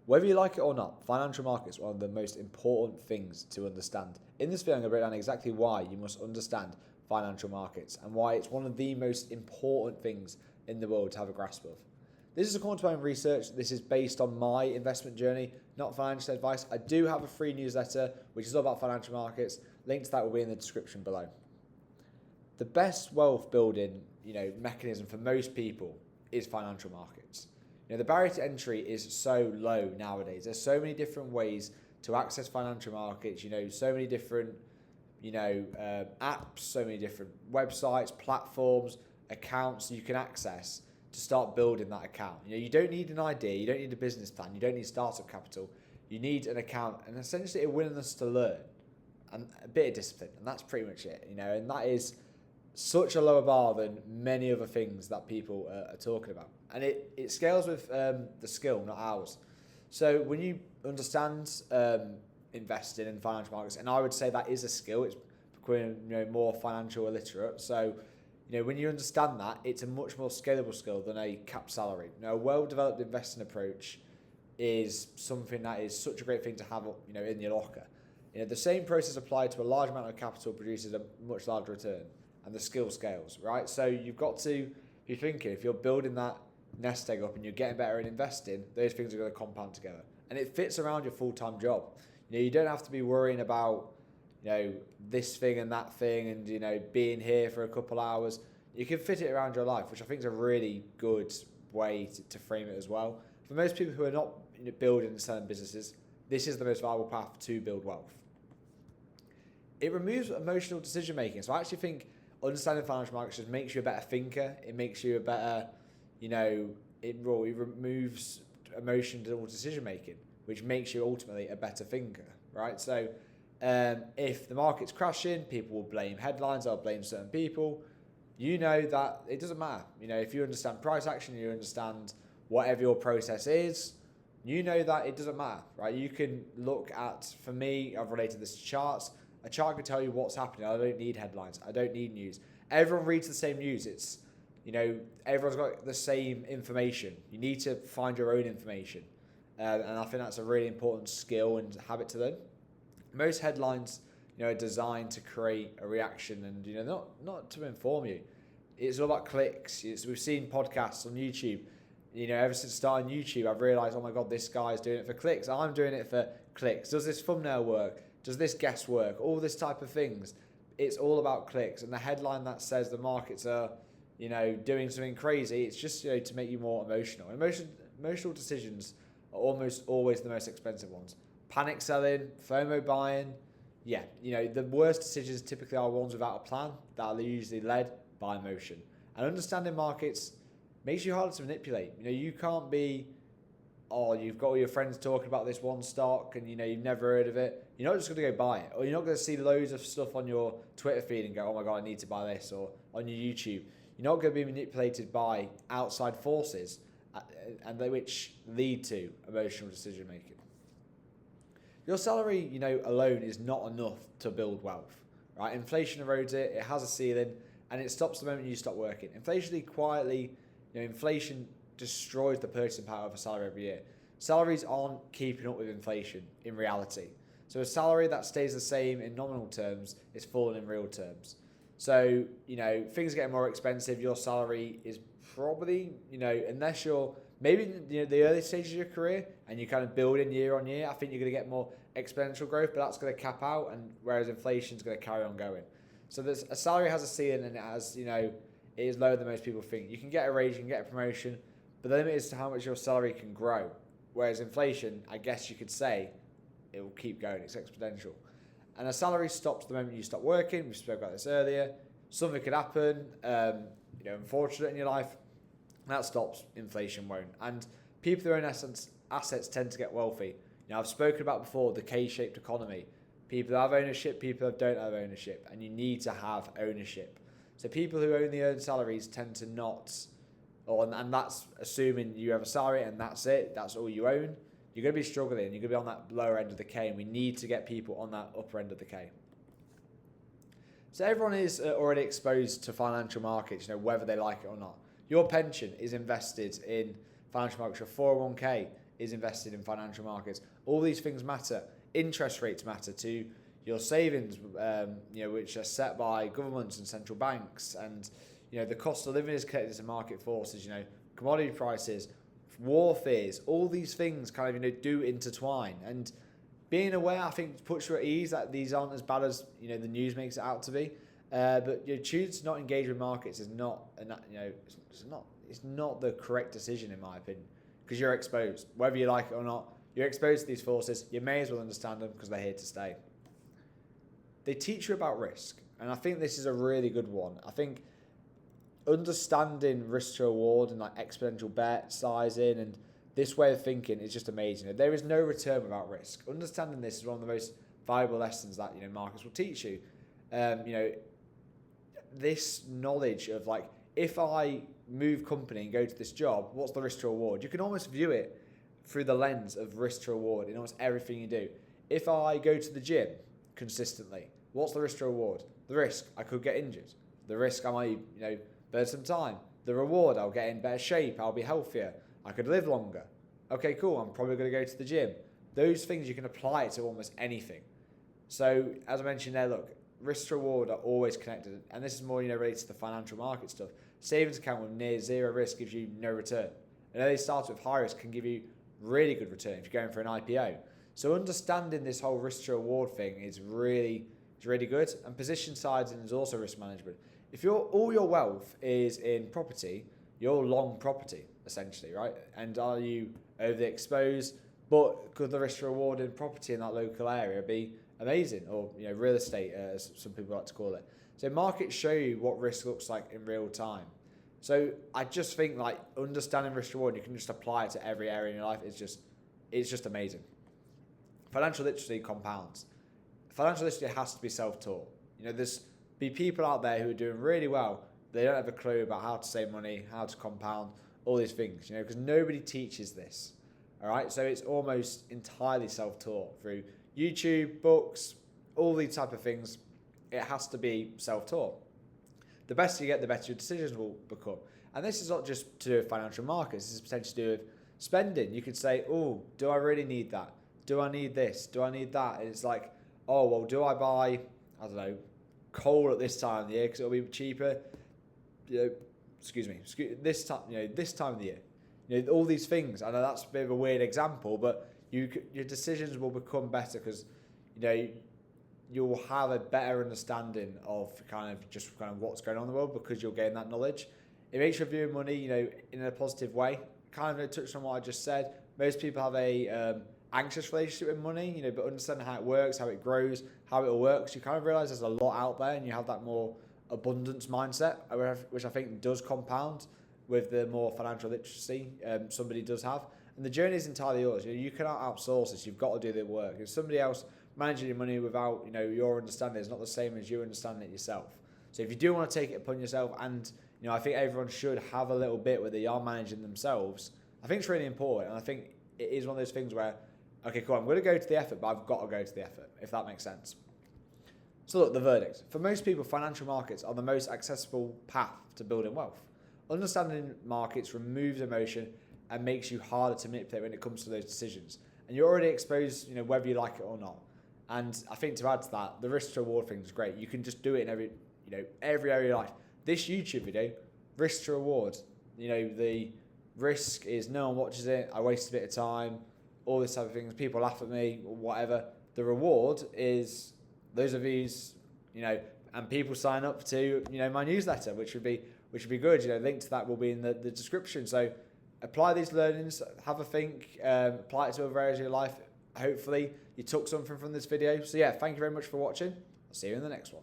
Whether you like it or not, financial markets are one of the most important things to understand. In this video, I'm going to break down exactly why you must understand financial markets and why it's one of the most important things in the world to have a grasp of. This is according to my own research. This is based on my investment journey, not financial advice. I do have a free newsletter, which is all about financial markets. Link to that will be in the description below. The best wealth building, mechanism for most people is financial markets. The barrier to entry is so low nowadays. There's so many different ways to access financial markets. So many different, apps, so many different websites, platforms, accounts you can access to start building that account. You don't need an idea, you don't need a business plan, you don't need startup capital. You need an account and essentially a willingness to learn and a bit of discipline, and that's pretty much it. And that is such a lower bar than many other things that people are talking about. And it scales with the skill, not ours. So when you understand investing in financial markets, and I would say that is a skill, it's becoming more financial illiterate. So when you understand that, it's a much more scalable skill than a capped salary. A well-developed investing approach is something that is such a great thing to have in your locker. The same process applied to a large amount of capital produces a much larger return, and the skill scales, right? So you've got to be thinking, if you're building that nest egg up and you're getting better at investing, those things are going to compound together. And it fits around your full-time job. You don't have to be worrying about, this thing and that thing and, being here for a couple hours. You can fit it around your life, which I think is a really good way to frame it as well. For most people who are not building and selling businesses, this is the most viable path to build wealth. It removes emotional decision making. So I actually think understanding financial markets just makes you a better thinker. It makes you a better, it removes emotional decision making, which makes you ultimately a better thinker, right? So if the market's crashing, people will blame headlines, they'll blame certain people. That it doesn't matter. If you understand price action, you understand whatever your process is, that it doesn't matter, right? You can look at, for me, I've related this to charts. A chart can tell you what's happening. I don't need headlines. I don't need news. Everyone reads the same news. It's, everyone's got the same information. You need to find your own information. And I think that's a really important skill and habit to learn. Most headlines, are designed to create a reaction and, not to inform you. It's all about clicks. We've seen podcasts on YouTube. Ever since starting YouTube, I've realized, oh my God, this guy's doing it for clicks. I'm doing it for clicks. Does this thumbnail work? Does this guest work? All this type of things. It's all about clicks. And the headline that says the markets are, doing something crazy, it's just, to make you more emotional. Emotional decisions are almost always the most expensive ones. Panic selling, FOMO buying. Yeah, the worst decisions typically are ones without a plan that are usually led by emotion. And understanding markets makes you harder to manipulate. You can't be, you've got all your friends talking about this one stock and, you've never heard of it. You're not just going to go buy it. Or you're not going to see loads of stuff on your Twitter feed and go, oh my God, I need to buy this. Or on your YouTube. You're not going to be manipulated by outside forces and which lead to emotional decision making. Your salary, alone is not enough to build wealth, right? Inflation erodes it. It has a ceiling and it stops the moment you stop working. Inflation destroys the purchasing power of a salary every year. Salaries aren't keeping up with inflation in reality. So a salary that stays the same in nominal terms is falling in real terms. So, things are getting more expensive. Your salary is probably, unless you're maybe the early stages of your career and you kind of build in year on year, I think you're going to get more exponential growth, but that's going to cap out, and whereas inflation is going to carry on going. So there's a salary has a ceiling and it has, it is lower than most people think. You can get a raise, you can get a promotion, but the limit is to how much your salary can grow. Whereas inflation, I guess you could say, it will keep going. It's exponential. And a salary stops the moment you stop working. We spoke about this earlier. Something could happen, unfortunate in your life. That stops, inflation won't. And people who own assets tend to get wealthy. I've spoken about before the K-shaped economy. People have ownership, people who don't have ownership, and you need to have ownership. So people who only earn salaries tend to not, and that's assuming you have a salary and that's it, that's all you own. You're going to be struggling, you're going to be on that lower end of the K, and we need to get people on that upper end of the K. So everyone is already exposed to financial markets, whether they like it or not. Your pension is invested in financial markets. Your 401k is invested in financial markets. All these things matter. Interest rates matter to your savings, which are set by governments and central banks, and the cost of living is connected to market forces. Commodity prices, war fears, all these things kind of do intertwine. And being aware, I think, puts you at ease that these aren't as bad as the news makes it out to be. But choose to not engage with markets is not, it's not the correct decision in my opinion, because you're exposed, whether you like it or not. You're exposed to these forces. You may as well understand them because they're here to stay. They teach you about risk, and I think this is a really good one. I think understanding risk to reward and like exponential bet sizing and this way of thinking is just amazing. There is no return without risk. Understanding this is one of the most valuable lessons that markets will teach you. This knowledge of like, if I move company and go to this job, what's the risk to reward? You can almost view it through the lens of risk to reward in almost everything you do. If I go to the gym consistently, what's the risk to reward? The risk, I could get injured. The risk, I might burn some time. The reward, I'll get in better shape, I'll be healthier, I could live longer. Okay, cool, I'm probably going to go to the gym. Those things you can apply to almost anything. So as I mentioned there, look, risk to reward are always connected, and this is more related to the financial market stuff. Savings account with near zero risk gives you no return. An early startup with high risk can give you really good return if you're going for an IPO. So understanding this whole risk to reward thing is really good. And position sizing is also risk management. If all your wealth is in property, you're long property essentially, right? And are you overexposed? But could the risk to reward in property in that local area be amazing, or real estate, as some people like to call it? So markets show you what risk looks like in real time. So I just think like understanding risk reward, you can just apply it to every area in your life. It's just amazing. Financial literacy compounds. Financial literacy has to be self-taught. There's be people out there who are doing really well. They don't have a clue about how to save money, how to compound, all these things. Because nobody teaches this. All right, so it's almost entirely self-taught through YouTube, books, all these type of things. It has to be self-taught. The better you get, the better your decisions will become. And this is not just to do with financial markets. This is potentially to do with spending. You could say, oh, do I really need that? Do I need this? Do I need that? And it's like, oh, well, do I buy, I don't know, coal at this time of the year because it'll be cheaper? This time of the year. All these things. I know that's a bit of a weird example, but your decisions will become better because, you'll have a better understanding of kind of what's going on in the world because you'll gain that knowledge. It makes you view money, in a positive way. Kind of touched on what I just said. Most people have a anxious relationship with money, but understanding how it works, how it grows, how it all works, you kind of realize there's a lot out there, and you have that more abundance mindset, which I think does compound with the more financial literacy somebody does have. And the journey is entirely yours. You cannot outsource this. You've got to do the work. If somebody else managing your money without your understanding is not the same as you understanding it yourself. So if you do want to take it upon yourself, and I think everyone should have a little bit where they are managing themselves, I think it's really important. And I think it is one of those things where, okay, cool, I'm going to go to the effort, but I've got to go to the effort, if that makes sense. So look, the verdict. For most people, financial markets are the most accessible path to building wealth. Understanding markets removes emotion and makes you harder to manipulate when it comes to those decisions. And you're already exposed, whether you like it or not. And I think to add to that, the risk to reward thing is great. You can just do it in every area of your life. This YouTube video, risk to reward. The risk is no one watches it. I waste a bit of time. All this type of things. People laugh at me or whatever. The reward is those of these, and people sign up to, my newsletter, which would be good. Link to that will be in the description. So apply these learnings, have a think, apply it to other areas of your life. Hopefully you took something from this video. So yeah, thank you very much for watching. I'll see you in the next one.